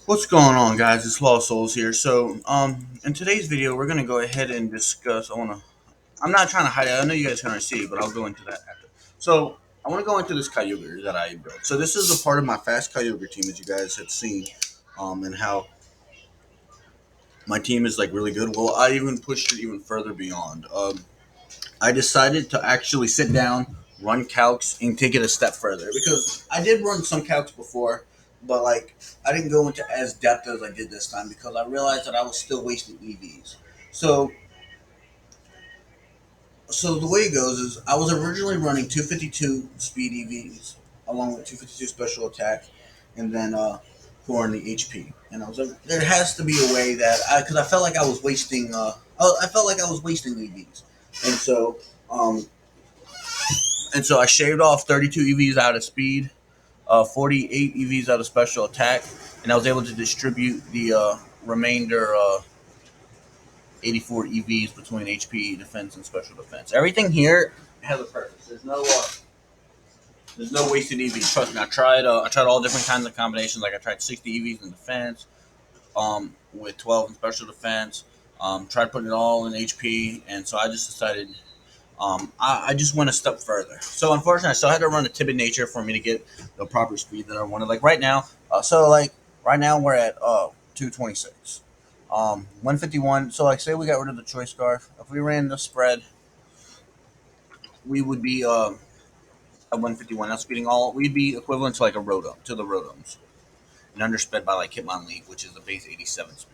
What's going on, guys? It's Lost Souls here. In today's video, we're gonna go ahead and discuss. I'm not trying to hide it. I know you guys can't see, but I'll go into that after. So, I want to go into this Kyogre that I built. So, this is a part of my fast Kyogre team, as you guys have seen, and how my team is like really good. Well, I even pushed it even further beyond. I decided to actually sit down, run calcs, and take it a step further because I did run some calcs before, but like I didn't go into as depth as I did this time because I realized that I was still wasting EVs. So, so the way it goes is I was originally running 252 speed EVs along with 252 special attack, and then 4 in the HP. And I was like, there has to be a way that because I felt like I was wasting. I felt like I was wasting EVs, and so um, I shaved off 32 EVs out of speed, 48 EVs out of special attack, and I was able to distribute the remainder 84 EVs between HP, defense, and special defense. Everything here has a purpose. There's no wasted EVs. Trust me, I tried all different kinds of combinations. Like I tried 60 EVs in defense, with 12 in special defense. Tried putting it all in HP, and so I just decided I just went a step further. So unfortunately, I still had to run a Timid Nature for me to get the proper speed that I wanted. Like right now, right now we're at 226, 151. So like say we got rid of the choice scarf. If we ran the spread, we would be at 151. That's speeding all. We'd be equivalent to like a rotom to the rotoms, and undersped by like Hitmonlee, which is the base 87 speed.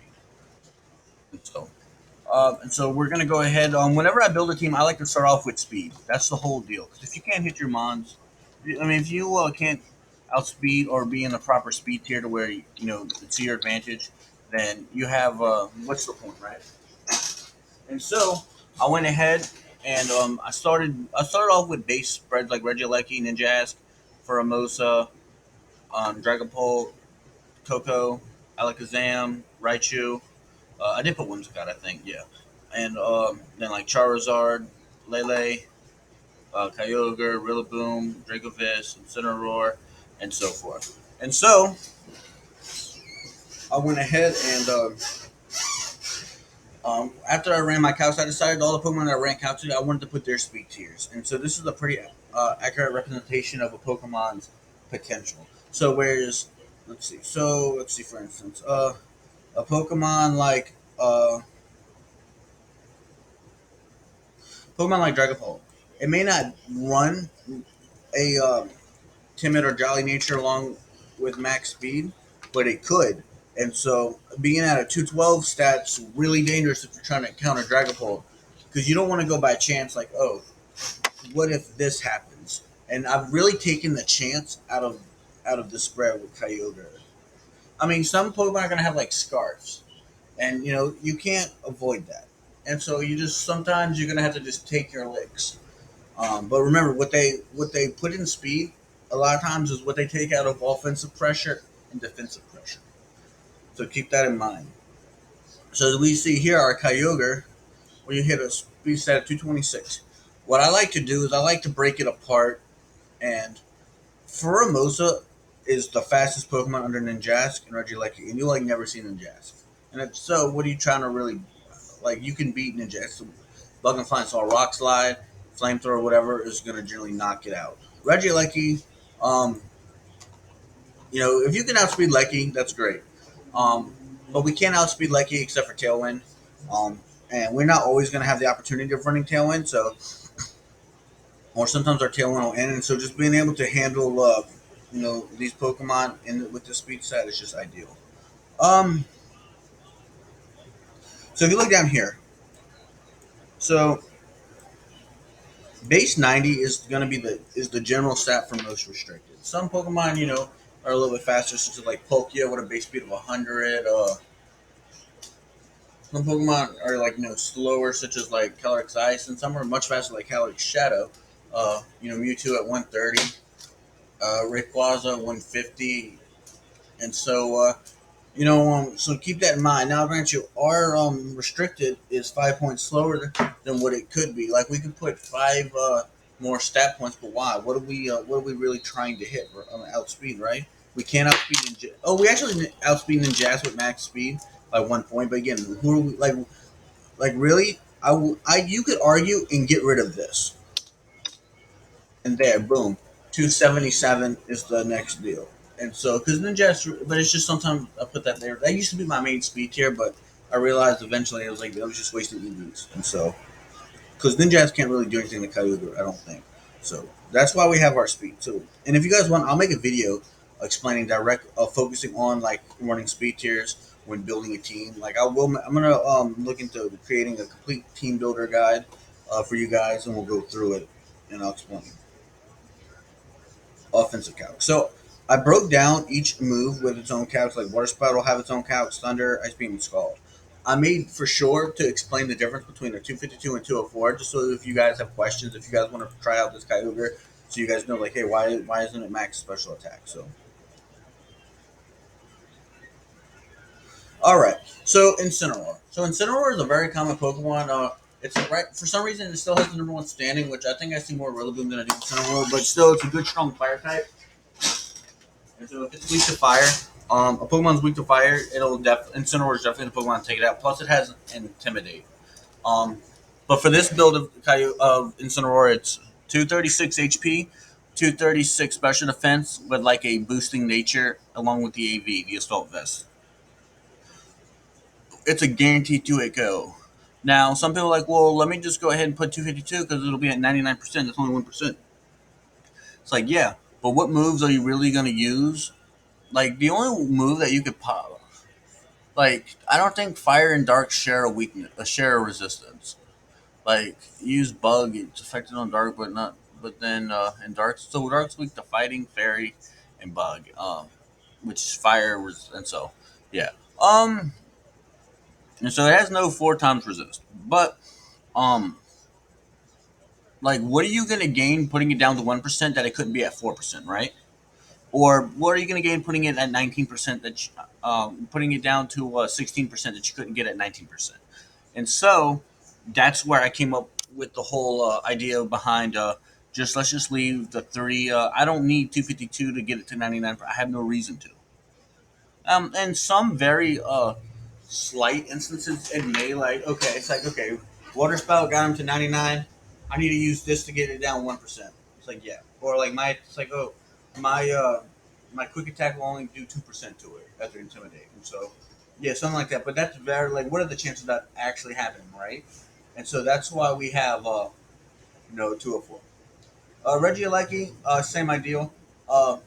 And so we're gonna go ahead. Whenever I build a team, I like to start off with speed. That's the whole deal. Because if you can't hit your mons, I mean, if you can't outspeed or be in the proper speed tier to where it's to your advantage, then you have what's the point, right? And so I went ahead and I started off with base spreads like Regieleki, Ninjask, Furamosa, Dragapult, Koko, Alakazam, Raichu. I did put Whimsicott, I think, yeah. And then like Charizard, Lele, Kyogre, Rillaboom, Dracovish, Incineroar, and so forth. And so I went ahead and after I ran my couch, I decided all the Pokemon that I ran couch to, I wanted to put their speed tiers. And so this is a pretty accurate representation of a Pokemon's potential. So whereas, let's see for instance, a Pokemon like Dragapult, it may not run a timid or jolly nature along with max speed, but it could. And so being at a 212 stat's really dangerous if you're trying to counter Dragapult because you don't want to go by chance like, oh, what if this happens? And I've really taken the chance out of the spread with Kyogre. I mean, some Pokemon are gonna have like scarves, and you can't avoid that. And so you just sometimes you're gonna have to just take your licks. But remember, what they put in speed a lot of times is what they take out of offensive pressure and defensive pressure. So keep that in mind. So we see here our Kyogre, where you hit a speed stat of 226. What I like to do is I like to break it apart, and Furamosa is the fastest Pokemon under Ninjask and Regieleki, and you like never see Ninjask. And so what are you trying to really like? You can beat Ninjask. Bug and Flying Saw, Rock Slide, Flamethrower, whatever is going to generally knock it out. Regieleki, um, if you can outspeed Lecky, that's great. Um, but we can't outspeed Lecky except for Tailwind. And we're not always going to have the opportunity of running Tailwind, or sometimes our Tailwind will end. And so just being able to handle, these Pokemon with the speed set is just ideal. Um, so if you look down here, so base 90 is going to be the general stat for most restricted. Some Pokemon, are a little bit faster, such as like Palkia with a base speed of 100. Some Pokemon are like slower, such as like Calyrex Ice, and some are much faster, like Calyrex Shadow. Mewtwo at 130, Rayquaza 150, and so keep that in mind. Now, grant you, our restricted is 5 points slower than what it could be. Like we could put five more stat points, but why? What are we really trying to hit? Outspeed, right? We can't outspeed Ninja. Oh, we actually outspeed Ninjas with max speed by 1 point. But again, who are we, like really? You could argue and get rid of this, and there, boom, 277 is the next deal. And so, because Ninjas, but it's just sometimes I put that there. That used to be my main speed tier, but I realized eventually I was just wasting EVs, and so because Ninjas can't really do anything to Kyogre, I don't think. So that's why we have our speed. So, and if you guys want, I'll make a video explaining focusing on like running speed tiers when building a team. Like I'm gonna look into creating a complete team builder guide for you guys, and we'll go through it, and I'll explain offensive calc. So I broke down each move with its own calcs. Like Water Spout will have its own calcs, Thunder, Ice Beam, and Scald. I made for sure to explain the difference between a 252 and 204, just so if you guys have questions, if you guys want to try out this Kyogre, so you guys know, like, hey, why isn't it max special attack? So, all right. So Incineroar. So Incineroar is a very common Pokemon. It's right for some reason it still has the number one standing, which I think I see more Rillaboom than I do Incineroar, but still it's a good strong fire type. And so if it's weak to fire, a Pokemon's weak to fire, Incineroar is definitely the Pokemon to take it out. Plus, it has Intimidate. Um, but for this build of Incineroar, it's 236 HP, 236 special defense with like a boosting nature along with the AV, the Assault Vest. It's a guaranteed 2-hit KO. Now, some people are like, well, let me just go ahead and put 252 because it'll be at 99%. That's only 1%. It's like, yeah, but what moves are you really going to use? Like, the only move that you could pop, like, I don't think Fire and Dark share a weakness, share a resistance. Like use bug, it's affected on dark, but not. But then in dark, so dark's weak to fighting, fairy, and bug. Which fire was, and so yeah. And so it has no 4 times resist. But um, like what are you gonna gain putting it down to 1% that it couldn't be at 4%, right? Or what are you gonna gain putting it at 19% that putting it down to 16% that you couldn't get at 19%? And so that's where I came up with the whole idea behind just let's just leave the 3. I don't need 252 to get it to 99. I have no reason to. And some very slight instances it may like okay, it's like okay, water spout got him to 99. I need to use this to get it down 1%. It's like yeah, or like it's like oh my my quick attack will only do 2% to it after intimidate. And so yeah, something like that. But that's very like what are the chances of that actually happening, right? And so that's why we have 204. Regieleki, same ideal. Uh,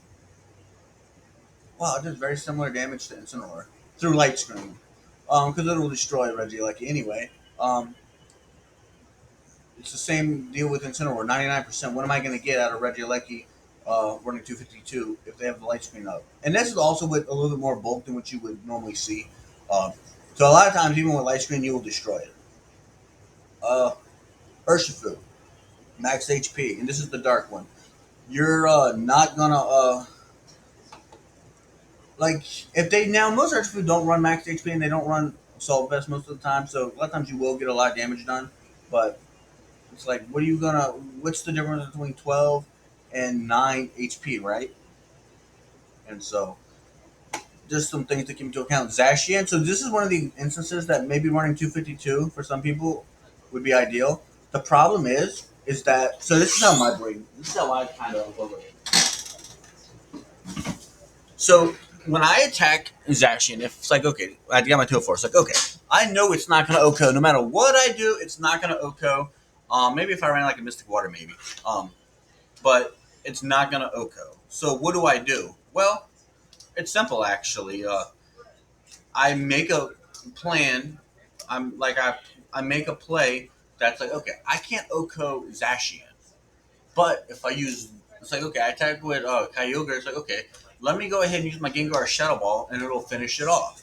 wow, it does very similar damage to Incineroar through Light Screen. Because it will destroy Regieleki anyway. It's the same deal with Incineroar. 99%. What am I going to get out of Regieleki running 252 if they have the Light Screen up? And this is also with a little bit more bulk than what you would normally see. Um, so a lot of times, even with Light Screen, you will destroy it. Uh, Urshifu, max HP, and this is the dark one. You're not gonna like if they now most Urshifu don't run max HP and they don't run Assault Vest most of the time, so a lot of times you will get a lot of damage done. But it's like, what's the difference between 12 and 9 HP, right? And so just some things to keep into account. Zacian. So this is one of the instances that maybe running 252 for some people would be ideal. The problem is that so this is how my brain. This is how I kind of look at it. So when I attack Zacian, if it's like okay, I got my 204. It's like okay, I know it's not going to OHKO. No matter what I do, it's not going to OHKO. Maybe if I ran like a Mystic Water, maybe. But it's not going to OHKO. So what do I do? Well, it's simple actually. I make a plan. I make a play that's like okay, I can't OHKO Zacian, but if I use it's like okay, I attack with Kyogre. It's like okay, let me go ahead and use my Gengar Shadow Ball and it'll finish it off,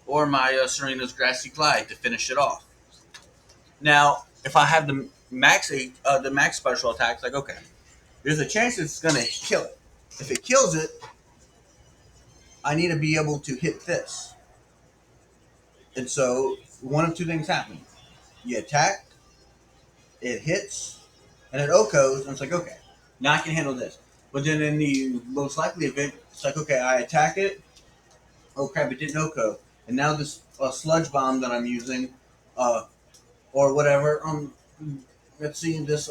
or my Serena's Grassy Glide to finish it off. Now, if I have the max special attack, it's like okay, there's a chance it's gonna kill it. If it kills it, I need to be able to hit this. And so one of two things happen. You attack, it hits, and it OHKOs, and it's like, okay, now I can handle this. But then in the most likely event, It's like, okay, I attack it. Oh crap, it didn't OHKO. And now this sludge bomb that I'm using, uh, or whatever, let's see, this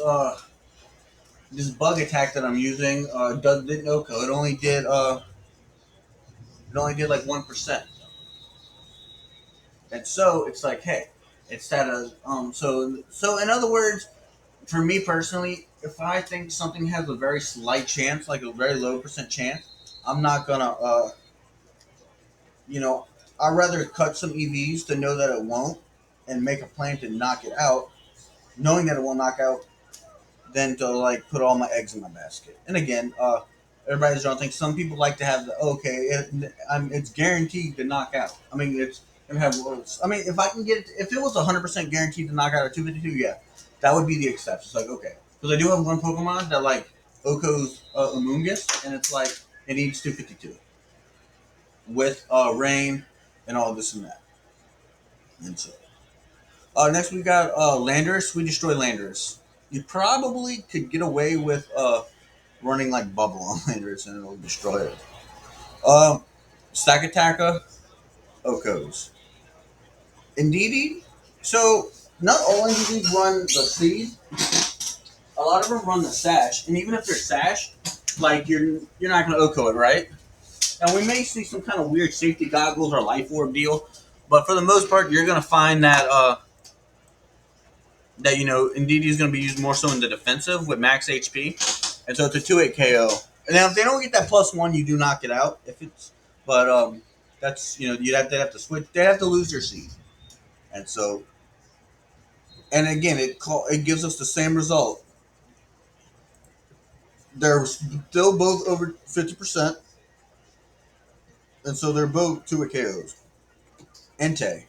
bug attack that I'm using, didn't OHKO. It only did like 1%. And so it's like, hey, it's that so in other words, for me personally, if I think something has a very slight chance, like a very low percent chance, I'm not gonna you know, I'd rather cut some EVs to know that it won't and make a plan to knock it out, knowing that it will knock out, than to like put all my eggs in my basket. And again, everybody's wrong thing. Some people like to have the okay, it's guaranteed to knock out. I mean, it's gonna have. I mean, if I can get it, if it was 100% guaranteed to knock out a 252, yeah, that would be the exception. It's like okay, because I do have one Pokemon that like OHKO's Amoonguss, and it's like it needs 252 with rain and all this and that. And so, next we got Landorus. We destroy Landorus. You probably could get away with running like bubble on Landorus and it'll destroy it. Um, Stack Attacker, OHKOs. Indeedee. So not all Indeedees run the seed. A lot of them run the sash, and even if they're sash, like you're not going to OHKO it, right? And we may see some kind of weird safety goggles or life orb deal, but for the most part, you're going to find that Indeedee is going to be used more so in the defensive with max HP, and so it's a 2-8 KO. And now if they don't get that +1, you do knock it out. But that's they have to switch. They have to lose their seed, and so and again it gives us the same result. They're still both over 50%, and so they're both 2-8 KOs. Entei,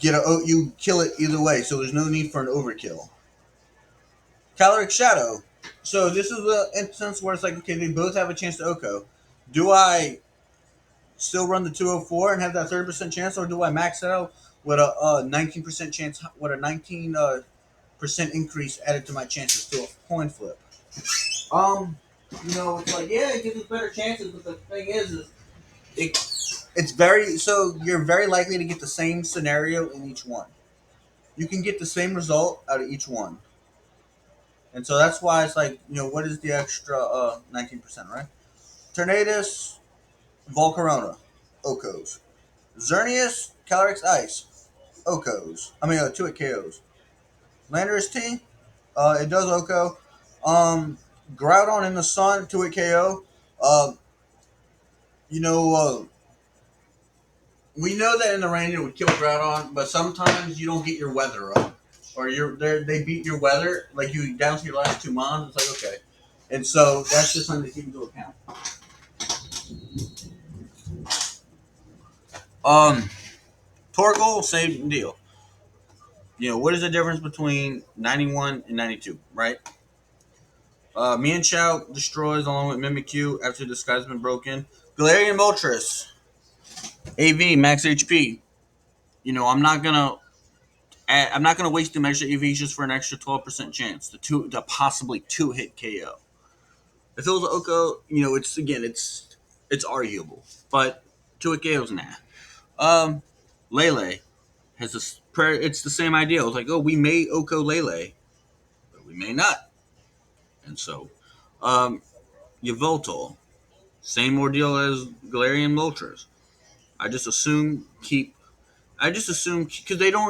you kill it either way, so there's no need for an overkill. Caloric Shadow. So this is the instance where it's like, okay, they both have a chance to OHKO. Do I still run the 204 and have that 30% chance, or do I max it out with a 19% chance, with a 19% increase added to my chances to a coin flip? It's like, yeah, it gives us better chances, but the thing is it, it's you're very likely to get the same scenario in each one. You can get the same result out of each one. And so that's why it's like, what is the extra 19%, right? Tornadus, Volcarona, OHKOs. Xerneas, Calyrex Ice, OHKOs. I mean, 2-8 KOs. Landorus T, it does OHKO. Groudon in the Sun, 2-8 KO. You know, we know that in the rain it would kill Groudon, but sometimes you don't get your weather up. Or they beat your weather, like you down to your last 2 mons. It's like, okay. And so that's just something to keep into account. Torkoal, same deal. What is the difference between 91 and 92, right? Mienshao destroys along with Mimikyu after the disguise has been broken. Galarian Moltres, AV, max HP. I'm not gonna waste the extra EVs just for an extra 12% chance to possibly 2-hit KO. If it was an OHKO, it's arguable, but 2-hit KO's nah. Lele has it's the same idea. It's like, oh, we may OHKO Lele, but we may not, and so Yveltal, same ordeal as Galarian Moltres. I just assume because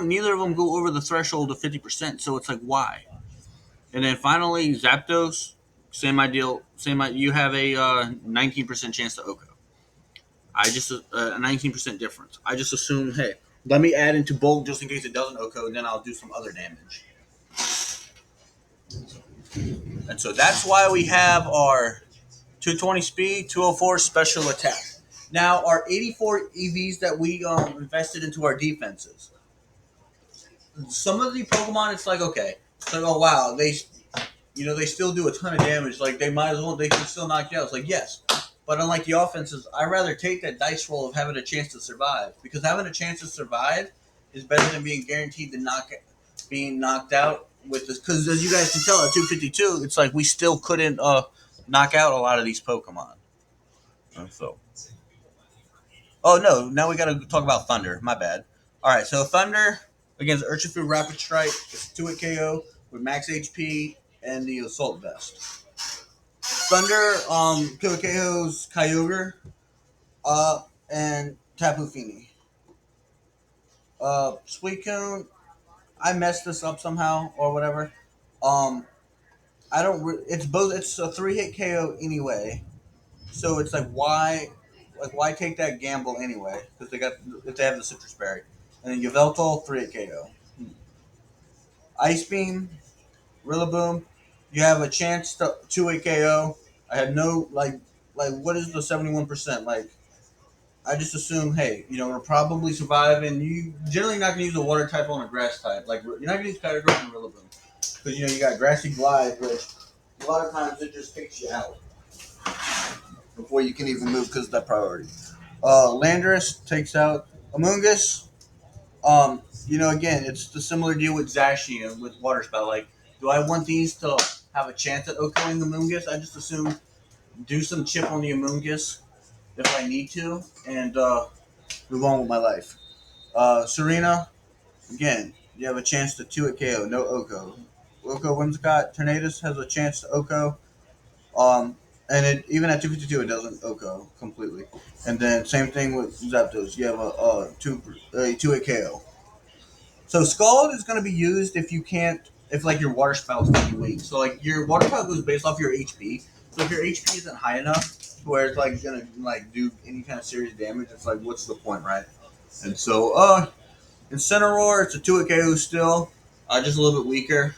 neither of them go over the threshold of 50%. So it's like, why? And then finally, Zapdos, same ideal. You have a 19% chance to OHKO. I just a 19% difference. I just assume, hey, let me add into bulk just in case it doesn't OHKO, and then I'll do some other damage. And so that's why we have our 220 speed, 204 special attack. Now, our 84 EVs that we invested into our defenses. Some of the Pokemon, it's like, okay, it's like, oh wow, they still do a ton of damage. Like they can still knock you out. It's like, yes, but unlike the offenses, I'd rather take that dice roll of having a chance to survive, because having a chance to survive is better than being guaranteed to being knocked out with this. Because as you guys can tell, at 252, it's like we still couldn't knock out a lot of these Pokemon. So, oh no, now we got to talk about Thunder. My bad. All right, so Thunder against Urshifu Rapid Strike. It's 2-hit KO with max HP and the Assault Vest. Thunder 2-hit KO's Kyogre and Tapu Fini. Suicune, I messed this up somehow or whatever. Um, I don't. It's both. It's a 3-hit KO anyway. So it's why take that gamble anyway? Because if they have the citrus berry, and then Yveltal 3-hit KO. Ice Beam, Rillaboom, you have a chance to 2-hit KO. I had no what is the 71%? Like I just assume, hey, it'll probably survive, and you generally not gonna use a water type on a grass type. Like you're not gonna use Kyogre on Rillaboom because you got Grassy Glide, which a lot of times it just takes you out before you can even move because of that priority. Landorus takes out Amoonguss. Again, it's the similar deal with Zacian with Water Spout. Like, do I want these to have a chance at OKing Amoonguss? I just assume do some chip on the Amoonguss if I need to, and move on with my life. Serena, again, you have a chance to 2-hit KO, no Oko. Oko Whimsicott, Tornadus has a chance to Oko. And even at 252, it doesn't Oko completely. And then same thing with Zapdos. You have a 2-hit KO. So Scald is going to be used if like your water spout's pretty weak. So like your water spout goes based off your HP. So if your HP isn't high enough where it's like gonna like do any kind of serious damage, it's like what's the point, right? And so Incineroar, it's a 2-hit KO still, just a little bit weaker.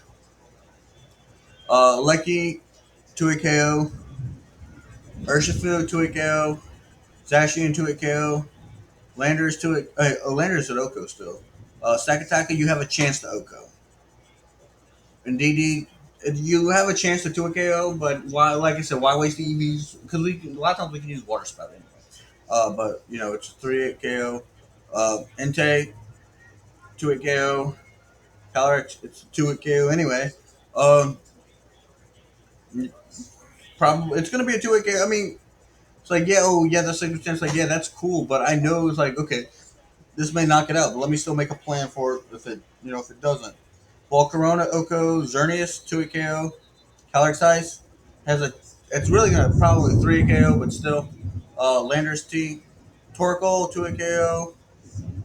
Lecky, 2-hit KO. Urshifu, 2-hit KO. Zacian, 2-hit KO. Landers, 2-hit. Landers at Oko still. Sakataka, you have a chance to Oko. And DD, you have a chance to 2-hit KO, but why? Like I said, why waste the EVs? Because a lot of times we can use Water Spout anyway. But it's a 3-hit KO. Entei, 2-hit KO. Calyrex, it's a 2-hit KO anyway. Um, Probably it's gonna be a 2-hit KO. I mean, it's like that's like chance. Like that's cool, but I know it's like okay, this may knock it out, but let me still make a plan for it if it doesn't. Volcarona, Oko, Xerneas, 2-hit KO. Calyrex Ice has a. It's really gonna probably 3-hit KO, but still. Landers T, Torkoal, 2-hit KO.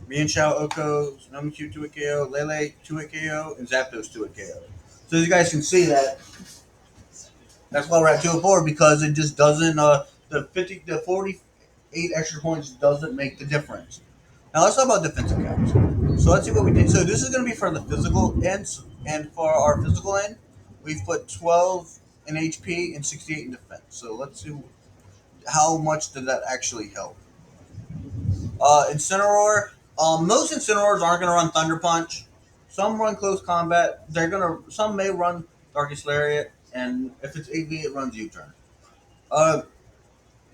Mienshao, Oko, Nomikyu, 2-hit KO. Lele, 2-hit KO, and Zapdos, 2-hit KO. So you guys can see that. That's why we're at 204 because it just doesn't. The 48 extra points doesn't make the difference. Now let's talk about defensive caps. So let's see what we did. So this is going to be for the physical end, and for our physical end, we've put 12 in HP and 68 in defense. So let's see how much did that actually help. Incineroar. Most Incineroars aren't going to run Thunder Punch. Some run Close Combat. Some may run Darkest Lariat, and if it's 8V, it runs U-Turn. Uh,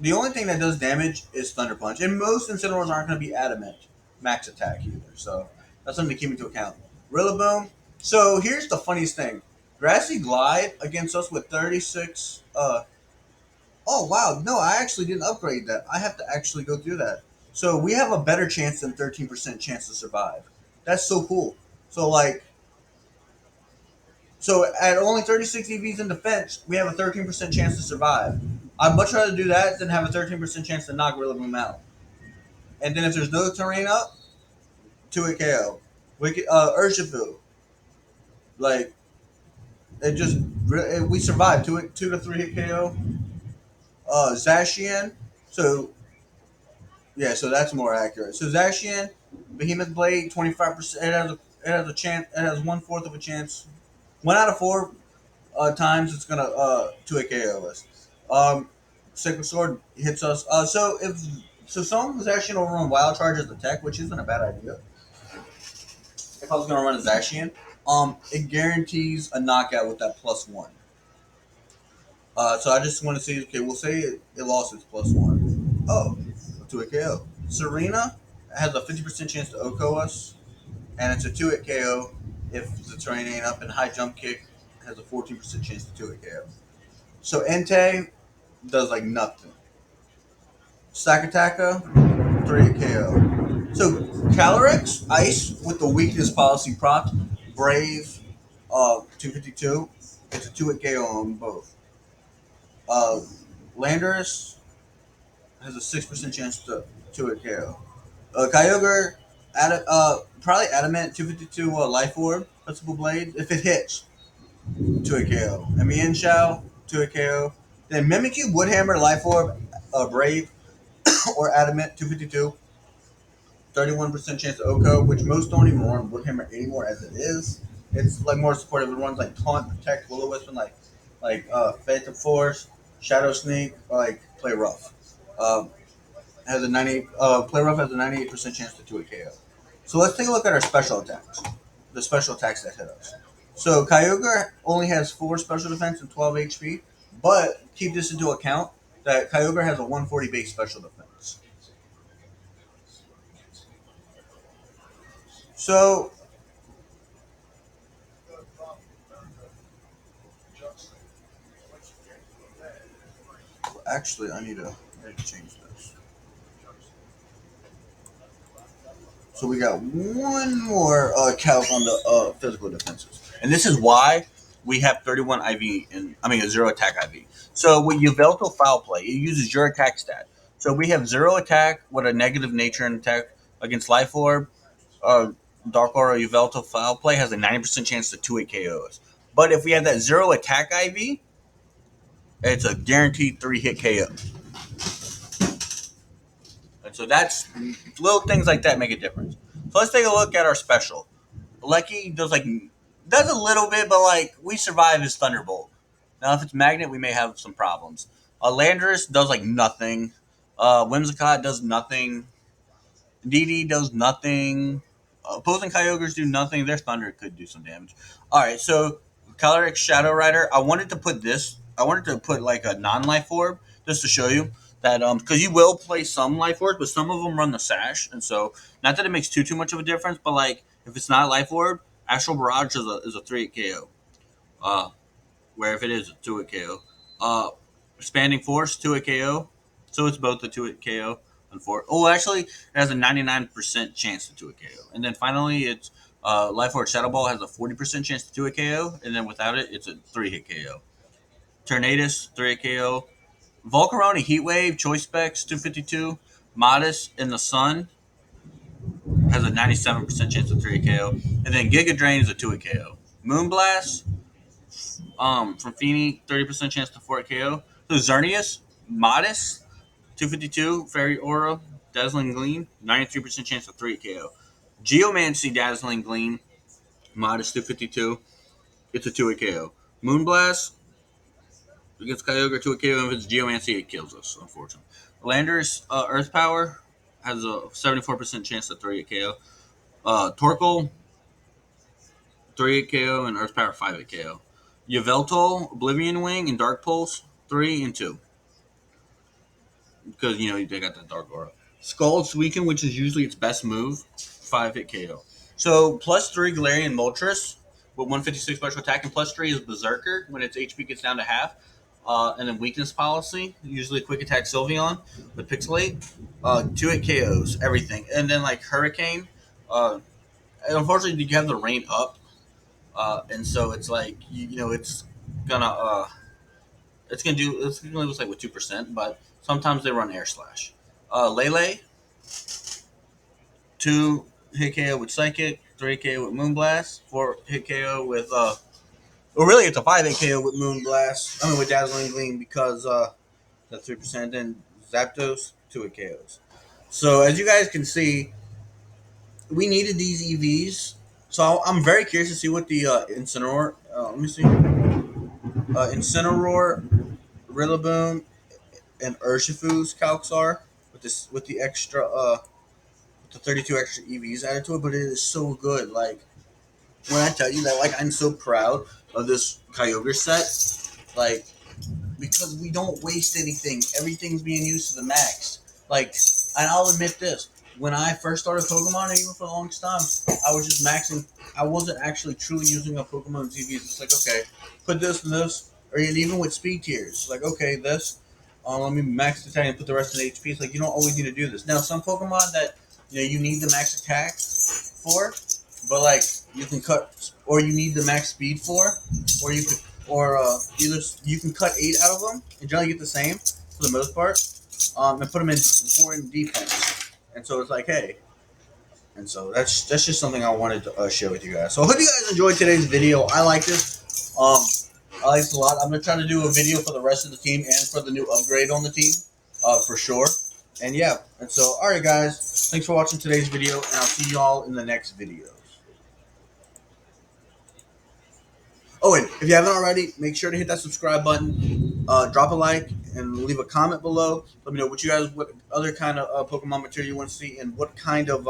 the only thing that does damage is Thunder Punch, and most Incineroars aren't going to be Adamant max attack either. So that's something to keep into account. Rillaboom. So here's the funniest thing: Grassy Glide against us with 36. Oh wow, no, I actually didn't upgrade that. I have to actually go through that. So we have a better chance than 13% chance to survive. That's so cool. So at only 36 EVs in defense, we have a 13% chance to survive. I'd much rather do that than have a 13% chance to knock Rillaboom out. And then if there's no terrain up, 2-hit KO. Urshifu, like we survived 2 to 3 hit KO. Zacian, so yeah, so that's more accurate. So Zacian, Behemoth Blade, 25%. It has a chance. It has 1/4 of a chance. 1 out of 4 times it's gonna 2-hit KO us. Sacred Sword hits us. So some Zacian will run Wild Charge as the tech, which isn't a bad idea. If I was gonna run a Zacian, it guarantees a knockout with that +1. So I just want to see. Okay, we'll say it lost its +1. Oh, 2-hit KO. Serena has a 50% chance to OHKO us, and it's a 2-hit KO if the terrain ain't up. And High Jump Kick has a 14% chance to 2-hit KO. So Entei does like nothing. Stack Attacker, 3 KO. So Calyrex, Ice with the weakness policy prompt, Brave, 252. It's a 2 KO on both. Uh, Landorus has a 6% chance to 2 KO. Kyogre, probably Adamant, 252 Life Orb, Principal Blade. If it hits, 2 KO. And Mienshao, 2 KO. Then Mimikyu, Woodhammer, Life Orb, Brave, or Adamant, 252. 31% chance to Oko, which most don't even run Woodhammer anymore as it is. It's like more supportive. It runs like Taunt, Protect, Will-O-Wisp, and Phantom Force, Shadow Sneak, or like Play Rough. Um, has a 98. Play Rough has a 98% chance to 2 KO. So let's take a look at our special attacks. The special attacks that hit us. So Kyogre only has 4 special defense and 12 HP, but keep this into account that Kyogre has a 140 base special defense. So actually, I need to change this. So we got one more calc on the physical defenses, and this is why we have 31 IV and a 0 attack IV. So with Yveltal Foul Play, it uses your attack stat. So we have 0 attack with a negative nature and attack against Life Orb. Uh, Dark Aura Yveltal Foul Play has a 90% chance to 2-8 KOs. But if we have that 0 attack IV, it's a guaranteed 3-hit KO. And so that's little things like that make a difference. So let's take a look at our special. Lecky does a little bit, but we survive his Thunderbolt. Now if it's Magnet, we may have some problems. Landorus does nothing. Whimsicott does nothing. DD does nothing. Opposing Kyogres do nothing. Their Thunder could do some damage. All right, so Calyrex Shadow Rider. I wanted to put this. I wanted to put a non-life orb just to show you that because you will play some life orbs, but some of them run the sash, and so not that it makes too much of a difference, but if it's not life orb, Astral Barrage is a 3 KO. Where if it is a 2 KO. Expanding Force 2 KO. So it's both a 2 KO. Actually, it has a 99% chance to 2 KO. And then finally, it's Life Orb Shadow Ball has a 40% chance to 2 KO. And then without it, it's a 3-hit KO. Tornadus, 3 KO. Volcarona Heat Wave, Choice Specs, 252. Modest in the Sun has a 97% chance of 3 KO. And then Giga Drain is a 2 KO. Moonblast, from Feeny, 30% chance to 4 KO. So Xerneas, Modest, 252. Fairy Aura, Dazzling Gleam, 93% chance of 3 KO. Geomancy, Dazzling Gleam, Modest, 252. It's a 2 KO. Moonblast against Kyogre, 2 KO. If it's Geomancy, it kills us, unfortunately. Landorus, Earth Power, has a 74% chance to 3 KO. Torkoal, 3 KO, and Earth Power, 5 KO. Yveltal, Oblivion Wing, and Dark Pulse, 3 and 2. Because, they got the Dark Aura. Scald's Weaken, which is usually its best move, 5-hit KO. So, +3 Galarian Moltres with 156 special attack, and +3 is Berserker when its HP gets down to half. And then Weakness Policy, usually Quick Attack Sylveon with Pixelate. 2-hit KOs, everything. And then, Hurricane. Unfortunately, you have the rain up. And so it's it's gonna it's gonna lose with 2%, but sometimes they run Air Slash. Lele, 2-hit KO with Psychic, 3-hit KO with Moonblast, 4-hit KO with really it's a 5-hit KO with Moonblast. With Dazzling Gleam because that's 3%. Then Zapdos, 2-hit KOs. So as you guys can see, we needed these EVs. So I'm very curious to see what the Incineroar. Let me see. Incineroar, Rillaboom, and Urshifu's calcs are with the extra with the 32 extra EVs added to it, but it is so good. When I tell you that, I'm so proud of this Kyogre set, because we don't waste anything. Everything's being used to the max. And I'll admit this: when I first started Pokemon, and even for the longest time, I was just maxing. I wasn't actually truly using a Pokemon's EVs. It's okay, put this and this, or even with speed tiers. Okay, this. let me max attack and put the rest in HP. It's like you don't always need to do this. Now, some Pokemon that you need the max attack for, but like you can cut, or you need the max speed for, or you could, or either you can cut 8 out of them and generally get the same for the most part, and put them in 4 in defense. And so it's like, hey, and so that's just something I wanted to share with you guys. So I hope you guys enjoyed today's video. I like this. I like this a lot. I'm gonna try to do a video for the rest of the team and for the new upgrade on the team, for sure. And yeah, and so all right, guys, thanks for watching today's video, and I'll see y'all in the next videos. Oh, and if you haven't already, make sure to hit that subscribe button, drop a like, and leave a comment below. Let me know what other kind of Pokemon material you want to see, and what kind of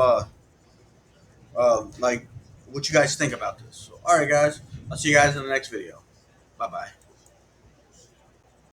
like what you guys think about this. So, all right, guys, I'll see you guys in the next video. Bye bye.